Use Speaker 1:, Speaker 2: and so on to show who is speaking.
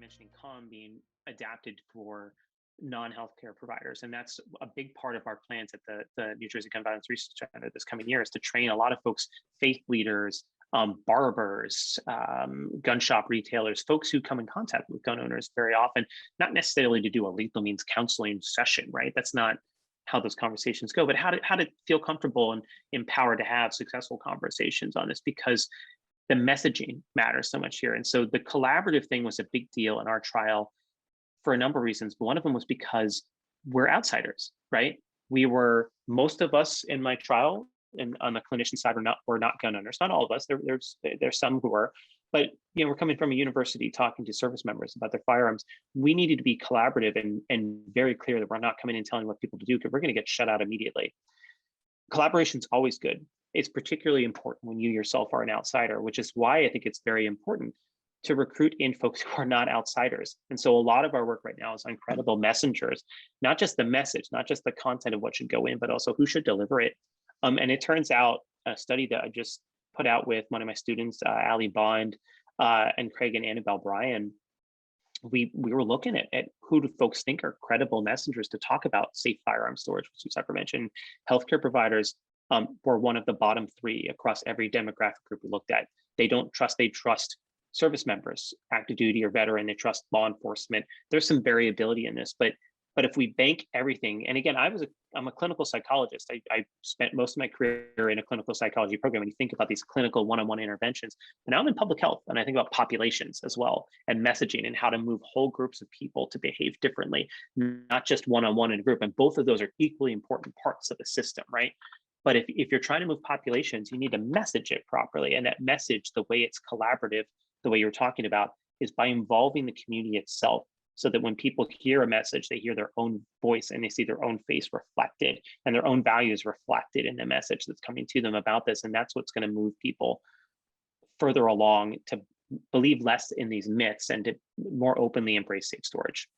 Speaker 1: mentioning calm being adapted for non-healthcare providers. And that's a big part of our plans at the New Jersey Gun Violence Research Center this coming year, is to train a lot of folks, faith leaders, barbers, gun shop retailers, folks who come in contact with gun owners very often, not necessarily to do a lethal means counseling session, right? That's not how those conversations go, but how to feel comfortable and empowered to have successful conversations on this, because the messaging matters so much here. And so the collaborative thing was a big deal in our trial for a number of reasons. But one of them was because we're outsiders, right? Most of us in my trial and on the clinician side were not gun owners. Not all of us. There's some who were, but we're coming from a university talking to service members about their firearms. We needed to be collaborative and very clear that we're not coming in telling what people to do, because we're going to get shut out immediately. Collaboration is always good. It's particularly important when you yourself are an outsider, which is why I think it's very important to recruit in folks who are not outsiders. And so a lot of our work right now is on credible messengers, not just the message, not just the content of what should go in, but also who should deliver it. And it turns out, a study that I just put out with one of my students, Ali Bond, and Craig and Annabelle Bryan, we were looking at who do folks think are credible messengers to talk about safe firearm storage, which was prevention. Healthcare providers were one of the bottom three across every demographic group we looked at. They trust service members, active duty or veteran, they trust law enforcement. There's some variability in this, but if we bank everything, and again, I'm a clinical psychologist. I spent most of my career in a clinical psychology program. When you think about these clinical one-on-one interventions, but now I'm in public health, and I think about populations as well, and messaging, and how to move whole groups of people to behave differently, not just one-on-one in a group. And both of those are equally important parts of the system, right? But if you're trying to move populations, you need to message it properly. And that message, the way it's collaborative, the way you're talking about, is by involving the community itself, so that when people hear a message, they hear their own voice and they see their own face reflected and their own values reflected in the message that's coming to them about this. And that's what's going to move people further along to believe less in these myths and to more openly embrace safe storage.